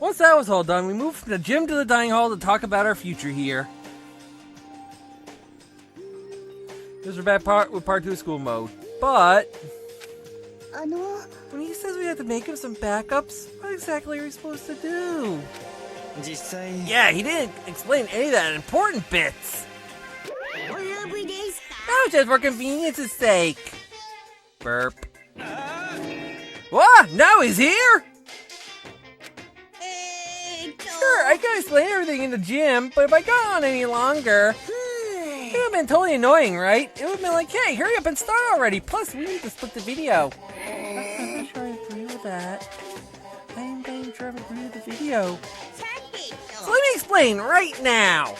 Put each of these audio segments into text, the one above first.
Once that was all done, we moved from the gym to the dining hall to talk about our future here. This is a bad part with part 2 school mode. But when he says we have to make him some backups, what exactly are we supposed to do? Yeah, he didn't explain any of that important bits. That was just for convenience's sake. Burp. What? Now he's here? Sure, I could explain everything in the gym, but if I got on any longer, it would have been totally annoying, right? It would have been like, hey, hurry up and start already. Plus, we need to split the video. I'm not sure I agree with that. I'm not sure I agree with the video. So let me explain right now.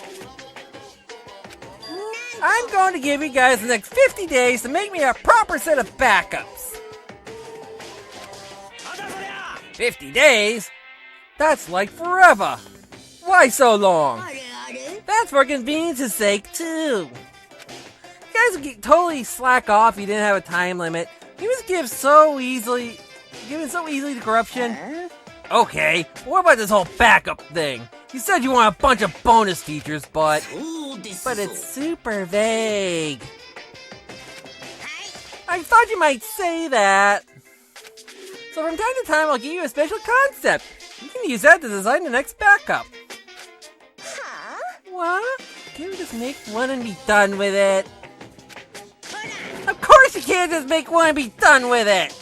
I'm going to give you guys the next 50 days to make me a proper set of backups. 50 days? That's like forever. Why so long? That's for convenience's sake, too. You guys would totally slack off if you didn't have a time limit. You just give so easily to corruption. Okay, but what about this whole backup thing? You said you want a bunch of bonus features, but it's super vague. I thought you might say that. So from time to time, I'll give you a special concept. You can use that to design the next backup. What? Can't we just make one and be done with it? Of course you can't just make one and be done with it!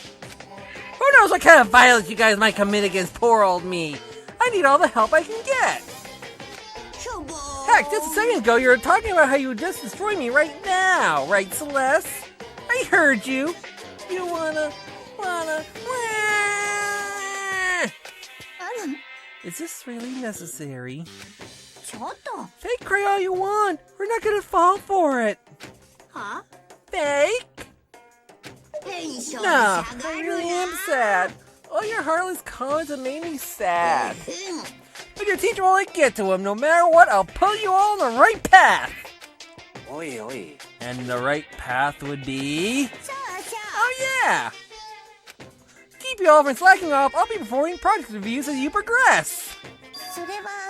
Who knows what kind of violence you guys might commit against poor old me? I need all the help I can get. Heck, just a second ago you were talking about how you would just destroy me right now, right, Celeste? I heard you. You wanna... Is this really necessary? Fake cry all you want. We're not gonna fall for it. Huh? Fake? No, I really am sad. All your heartless comments have made me sad. But your teacher won't get to him. No matter what, I'll put you all on the right path. And the right path would be... Oh yeah! Keep you all from slacking off. I'll be performing project reviews as you progress.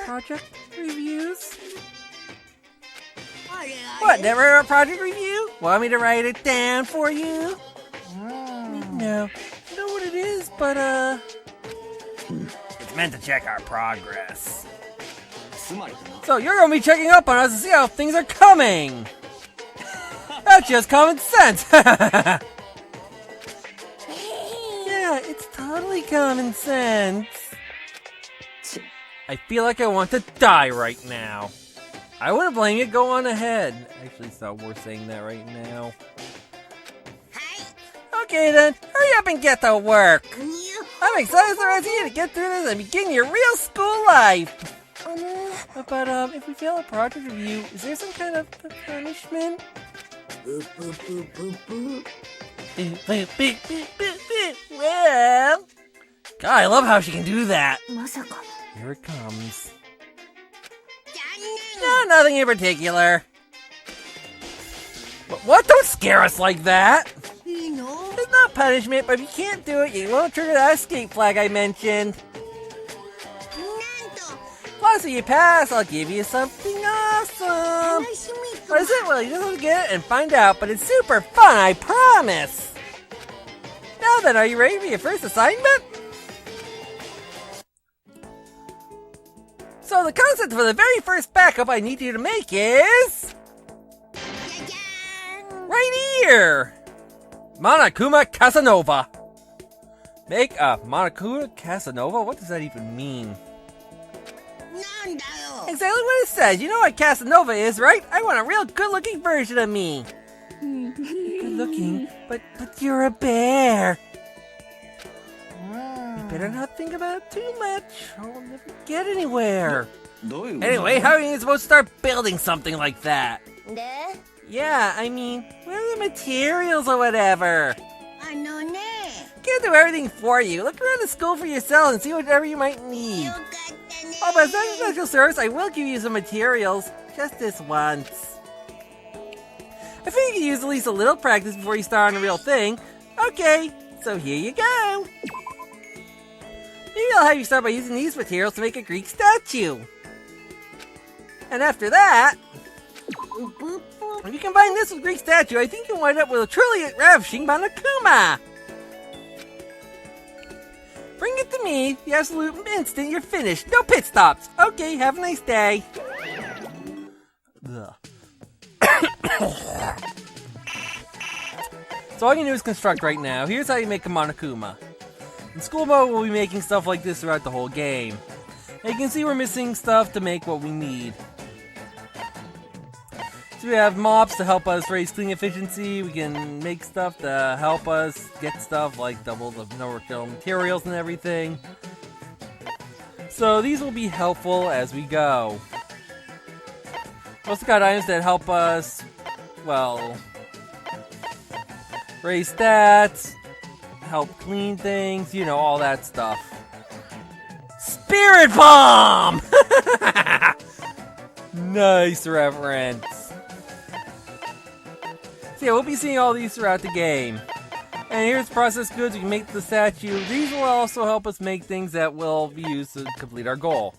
Project reviews? What, never heard of a project review? Want me to write it down for you? No. I know what it is, but it's meant to check our progress. So you're gonna be checking up on us to see how things are coming. That's just common sense. Yeah, it's totally common sense. I feel like I want to die right now. I wouldn't blame you, go on ahead. Actually, it's not worth saying that right now. Okay then, hurry up and get to work. I'm excited for the rest of you to get through this and begin your real school life. But if we fail a project review, is there some kind of punishment? Well, God, I love how she can do that. Here it comes. No, nothing in particular. What? Don't scare us like that! It's not punishment, but if you can't do it, you won't trigger that escape flag I mentioned. Plus, if you pass, I'll give you something awesome. What is it? Well, you just have to get it and find out, but it's super fun, I promise. Now then, are you ready for your first assignment? So the concept for the very first backup I need you to make is... right here! Monokuma Casanova. Make a Monokuma Casanova? What does that even mean? Exactly what it says. You know what Casanova is, right? I want a real good-looking version of me. Good-looking? But you're a bear. You better not think about it too much, or we'll never get anywhere. Anyway, how are you supposed to start building something like that? Yeah, I mean, what are the materials or whatever? Can't do everything for you. Look around the school for yourself and see whatever you might need. Oh, but as a special service, I will give you some materials. Just this once. I think you could use at least a little practice before you start on the real thing. Okay, so here you go. Maybe I'll have you start by using these materials to make a Greek statue. And after that, when you combine this with Greek statue, I think you'll wind up with a truly ravishing Monokuma. Bring it to me the absolute instant you're finished. No pit stops. Okay, have a nice day. So all you do is construct right now. Here's how you make a Monokuma. In school mode, we'll be making stuff like this throughout the whole game. And you can see we're missing stuff to make what we need. So we have mobs to help us raise cleaning efficiency. We can make stuff to help us get stuff like double the number of materials and everything. So these will be helpful as we go. We also got items that help us, well, raise stats, help clean things, you know, all that stuff. Spirit Bomb! Nice reference. So yeah, we'll be seeing all these throughout the game. And here's processed goods. We can make the statue. These will also help us make things that will be used to complete our goal.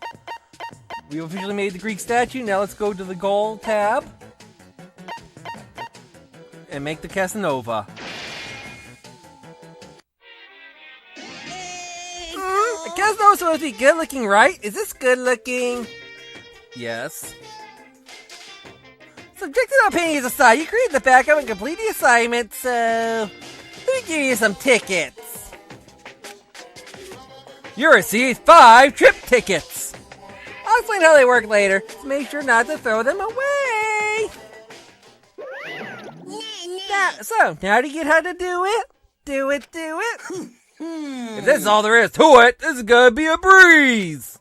We officially made the Greek statue. Now let's go to the goal tab. And make the Casanova. A Casanova is supposed to be good looking, right? Is this good looking? Yes. Subjective opinions aside, you created the backup and complete the assignment, so let me give you some tickets. You received 5 trip tickets. I'll explain how they work later, so make sure not to throw them away. Now do you get how to do it? Do it. If this is all there is to it, this is gonna be a breeze.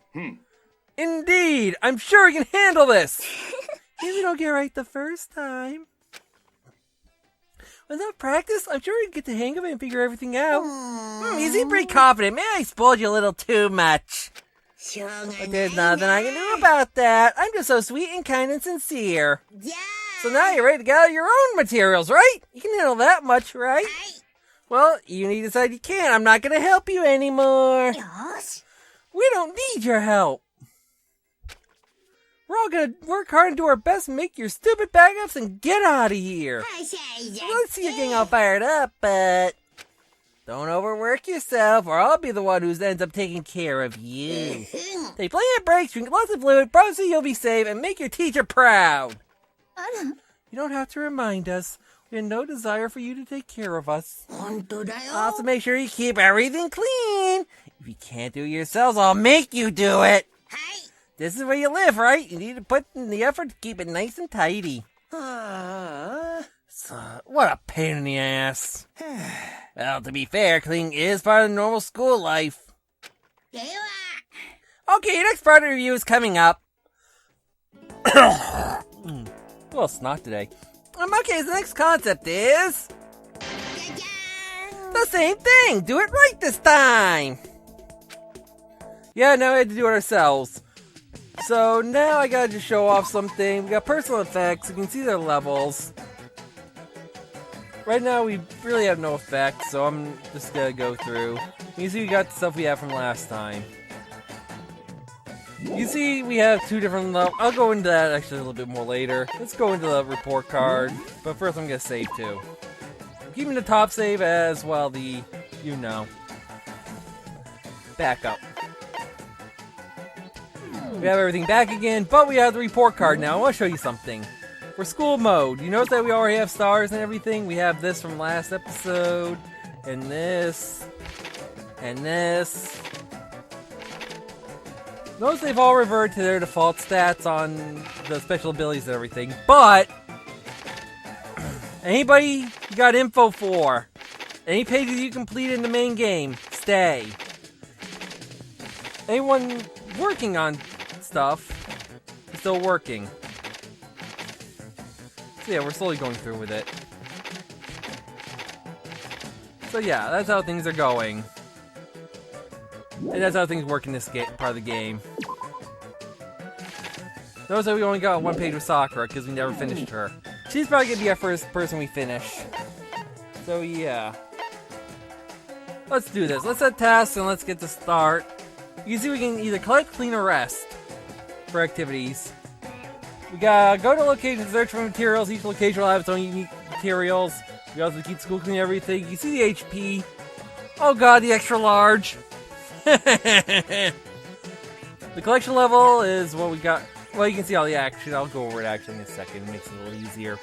Indeed, I'm sure we can handle this. Maybe we don't get it right the first time. With enough practice, I'm sure we can get the hang of it and figure everything out. You seem pretty confident. Maybe I spoiled you a little too much. But there's nothing I can do about that. I'm just so sweet and kind and sincere. So now you're ready to gather your own materials, right? You can handle that much, right? Well, you need to decide you can't. I'm not going to help you anymore. We don't need your help. We're all gonna work hard and do our best to make your stupid backups and get out of here. Let's see you getting all fired up, but don't overwork yourself or I'll be the one who ends up taking care of you. Take plenty of breaks, drink lots of fluid, promise you'll be safe, and make your teacher proud. You don't have to remind us. We have no desire for you to take care of us. Also make sure you keep everything clean. If you can't do it yourselves, I'll make you do it. This is where you live, right? You need to put in the effort to keep it nice and tidy. What a pain in the ass. Well, to be fair, cleaning is part of normal school life. Okay, your next part of the review is coming up. A little snot today. Okay, so the next concept is the same thing. Do it right this time. Yeah, now we had to do it ourselves. So now I gotta just show off something. We got personal effects. You can see their levels. Right now we really have no effects, so I'm just gonna go through. You can see we got the stuff we had from last time. You see we have 2 different levels. I'll go into that actually a little bit more later. Let's go into the report card. But first I'm gonna save too. I'm keeping the top save as well the, backup. We have everything back again, but we have the report card now. I want to show you something. For school mode, you notice that we already have stars and everything? We have this from last episode, and this, and this. Notice they've all reverted to their default stats on the special abilities and everything, but anybody you got info for, any pages you completed in the main game, stay. Anyone working on stuff is still working. So yeah, we're slowly going through with it. So yeah, that's how things are going. And that's how things work in this part of the game. Notice that we only got 1 page with Sakura because we never finished her. She's probably gonna be our first person we finish. So yeah. Let's do this. Let's set tasks and let's get to start. You can see we can either collect, clean, or rest for activities. We gotta go to locations, search for materials. Each location will have its own unique materials. We also keep school clean everything. You see the HP. Oh god, the extra large. The collection level is what we got. Well, you can see all the action. I'll go over it actually in a second. It makes it a little easier.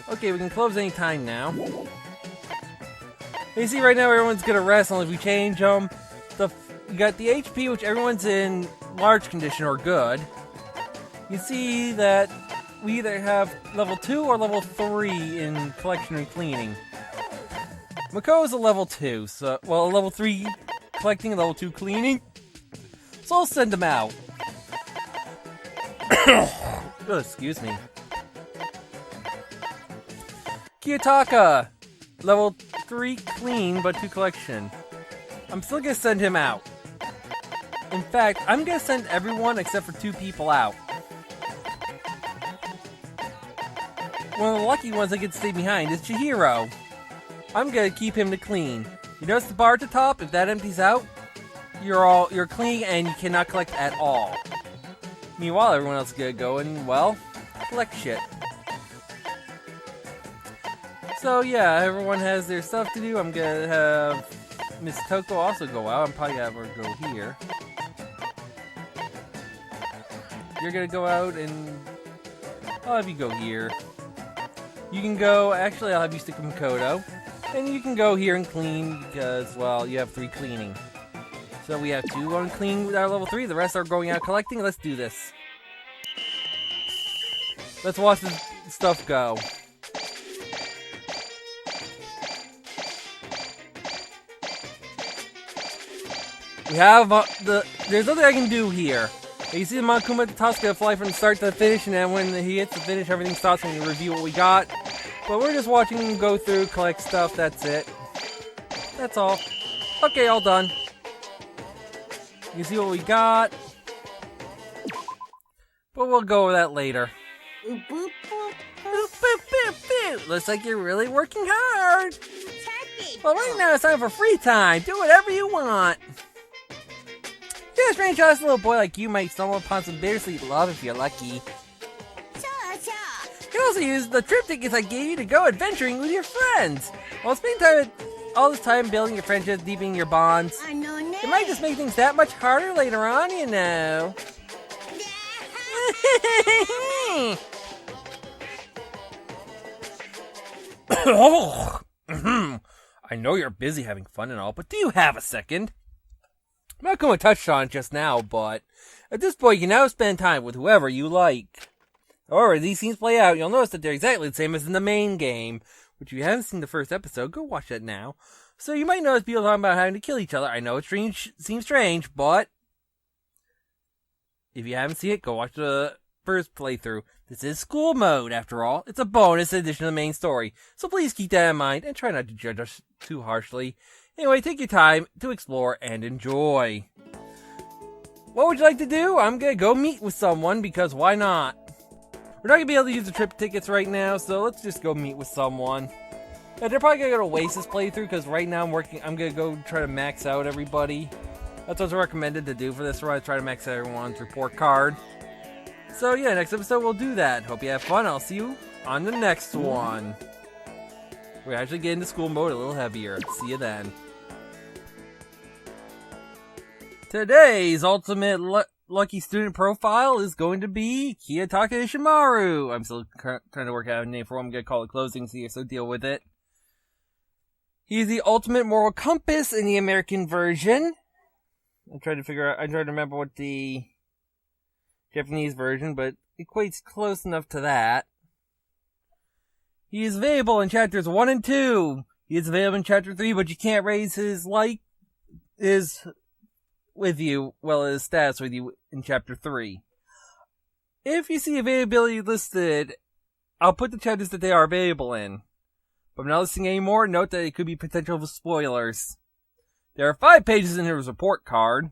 Okay, we can close any time now. You see right now everyone's gonna rest unless we change them. You got the HP, which everyone's in large condition or good. You see that we either have level 2 or level 3 in collection and cleaning. Mako is a level 2, so a level 3 collecting and level 2 cleaning. So I'll send them out. Oh, excuse me. Kiyotaka, level 3 clean but 2 collection. I'm still gonna send him out. In fact, I'm gonna send everyone except for 2 people out. One of the lucky ones that get to stay behind is Chihiro. I'm gonna keep him to clean. You notice the bar at the top? If that empties out, you're clean and you cannot collect at all. Meanwhile, everyone else is gonna go and, well, collect shit. So yeah, everyone has their stuff to do. I'm gonna have Miss Toko also go out. I'm probably gonna have her go here. You're gonna go out and I'll have you go here. You can go, actually I'll have you stick with Makoto. And you can go here and clean because, well, you have 3 cleaning. So we have 2 on clean with our level 3, the rest are going out collecting. Let's do this. Let's watch this stuff go. We have there's nothing I can do here. You see the Monokuma at the top's gonna fly from the start to the finish, and then when he hits the finish, everything stops and you review what we got. But we're just watching him go through, collect stuff, that's it. That's all. Okay, all done. You see what we got. But we'll go over that later. Boop, boop, boop, boop, boop, boop, boop. Looks like you're really working hard. Well, right now it's time for free time. Do whatever you want. Yeah, strange how this little boy like you might stumble upon some bittersweet love if you're lucky. You can also use the trip tickets I gave you to go adventuring with your friends. While spending all this time building your friendships, deepening your bonds, it might just make things that much harder later on, you know. I know you're busy having fun and all, but do you have a second? I'm not going to touch on it just now, but at this point you can now spend time with whoever you like. However, as these scenes play out, you'll notice that they're exactly the same as in the main game, which if you haven't seen the first episode, go watch that now. So you might notice people talking about having to kill each other. I know it seems strange, but if you haven't seen it, go watch the first playthrough. This is school mode, after all. It's a bonus addition to the main story, so please keep that in mind and try not to judge us too harshly. Anyway, take your time to explore and enjoy. What would you like to do? I'm gonna go meet with someone, because why not? We're not gonna be able to use the trip tickets right now, so let's just go meet with someone. And they're probably gonna go to waste this playthrough, because right now I'm gonna go try to max out everybody. That's what's recommended to do for this run, try to max out everyone's report card. So yeah, next episode we'll do that. Hope you have fun. I'll see you on the next one. We actually get into school mode a little heavier. See you then. Today's ultimate lucky student profile is going to be Kiyotaka Ishimaru. I'm still trying to work out a name for what I'm going to call it closing here, so deal with it. He's the ultimate moral compass in the American version. I'm trying to remember what the Japanese version, but it equates close enough to that. He is available in chapters 1 and 2. He is available in chapter 3, but you can't raise his with you, well, his stats with you in chapter 3. If you see availability listed, I'll put the chapters that they are available in. But I'm not listing anymore. Note that it could be potential spoilers. There are 5 pages in his report card.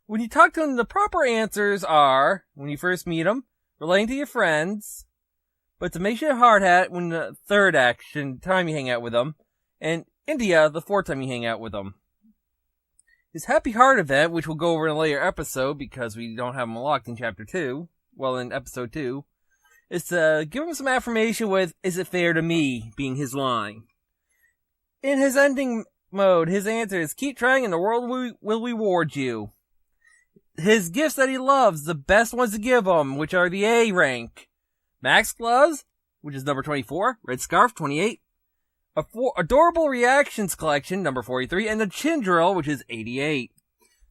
When you talk to him, the proper answers are, when you first meet him, relating to your friends, but to make sure hard hat when the third action, time you hang out with him, and India the 4th time you hang out with him. His Happy Heart event, which we'll go over in a later episode because we don't have him unlocked in Chapter 2, well, in Episode 2, is to give him some affirmation with, "Is it fair to me?" being his line. In his ending mode, his answer is, "Keep trying and the world will reward you." His gifts that he loves, the best ones to give him, which are the A rank. Max Gloves, which is number 24, Red Scarf, 28, Adorable Reactions Collection, number 43, and the Chin Drill, which is 88.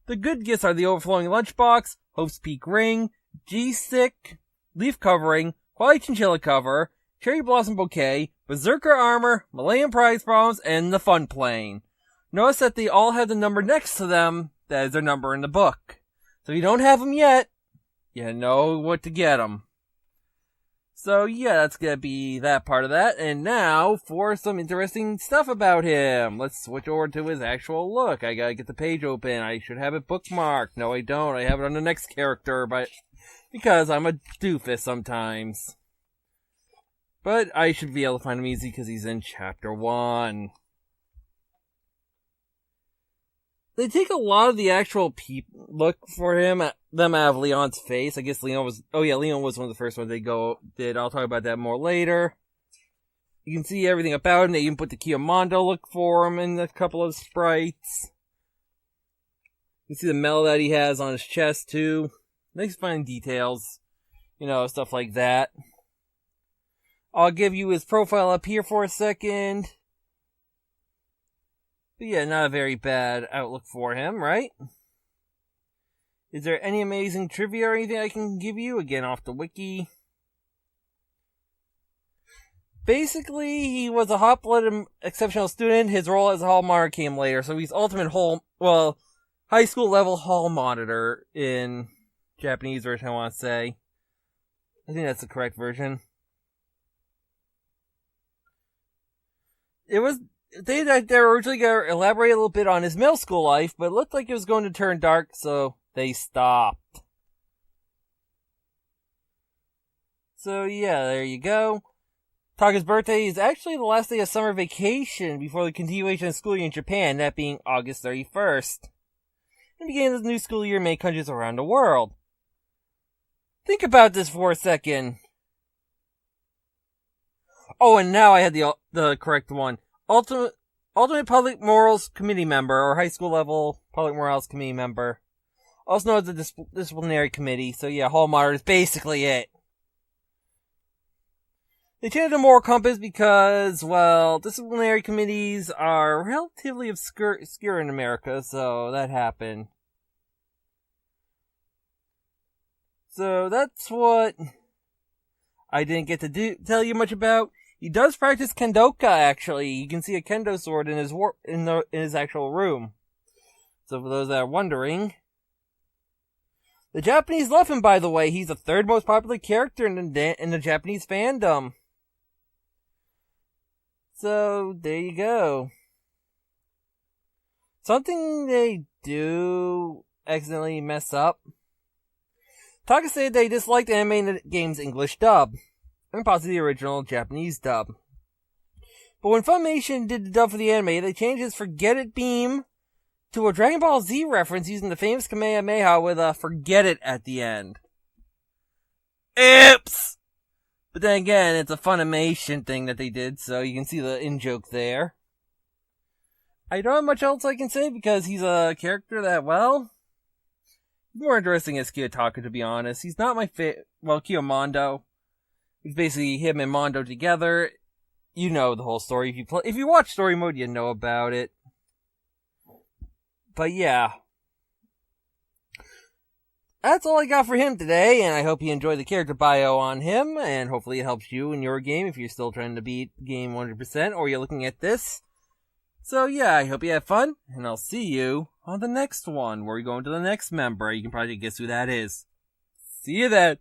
The good gifts are the Overflowing Lunchbox, Hope's Peak Ring, G-Stick, Leaf Covering, Quality Chinchilla Cover, Cherry Blossom Bouquet, Berserker Armor, Malayan Prize Problems, and the Fun Plane. Notice that they all have the number next to them, that is their number in the book. So if you don't have them yet, you know what to get them. So yeah, that's gonna be that part of that. And now for some interesting stuff about him. Let's switch over to his actual look. I gotta get the page open. I should have it bookmarked. No, I don't. I have it on the next character, but because I'm a doofus sometimes. But I should be able to find him easy because he's in Chapter 1. They take a lot of the actual look for them out of Leon's face. I guess Leon was one of the first ones they did. I'll talk about that more later. You can see everything about him. They even put the Kiyomando look for him in a couple of sprites. You can see the medal that he has on his chest too. Nice fine details. Stuff like that. I'll give you his profile up here for a second. But yeah, not a very bad outlook for him, right? Is there any amazing trivia or anything I can give you? Again, off the wiki. Basically, he was a hot-blooded exceptional student. His role as a hall monitor came later, so he's ultimate high school level hall monitor in Japanese version, I want to say. I think that's the correct version. They were originally going to elaborate a little bit on his middle school life, but it looked like it was going to turn dark, so they stopped. So yeah, there you go. Taka's birthday is actually the last day of summer vacation before the continuation of school year in Japan, that being August 31st. And beginning of the new school year in many countries around the world. Think about this for a second. Oh, and now I had the correct one. Ultimate Public Morals Committee member, or high school level Public Morals Committee member. Also known as the Disciplinary Committee, so yeah, Hall Monitor is basically it. They changed the moral compass because, well, disciplinary committees are relatively obscure in America, so that happened. So that's what I didn't get to tell you much about. He does practice kendoka, actually. You can see a kendo sword in his actual room. So for those that are wondering, the Japanese love him, by the way. He's the third most popular character in the Japanese fandom. So there you go. Something they do accidentally mess up. Taka said they disliked the anime and the game's English dub, and possibly the original Japanese dub. But when Funimation did the dub for the anime, they changed his Forget It beam to a Dragon Ball Z reference using the famous Kamehameha with a Forget It at the end. Oops! But then again, it's a Funimation thing that they did, so you can see the in-joke there. I don't have much else I can say because he's a character that, well, more interesting as Kiyotaka, to be honest. He's not my Kiyomando. It's basically him and Mondo together. You know the whole story. If you watch story mode, you know about it. But yeah. That's all I got for him today, and I hope you enjoyed the character bio on him, and hopefully it helps you in your game if you're still trying to beat the game 100%, or you're looking at this. So yeah, I hope you have fun, and I'll see you on the next one, where we go into the next member. You can probably guess who that is. See you then!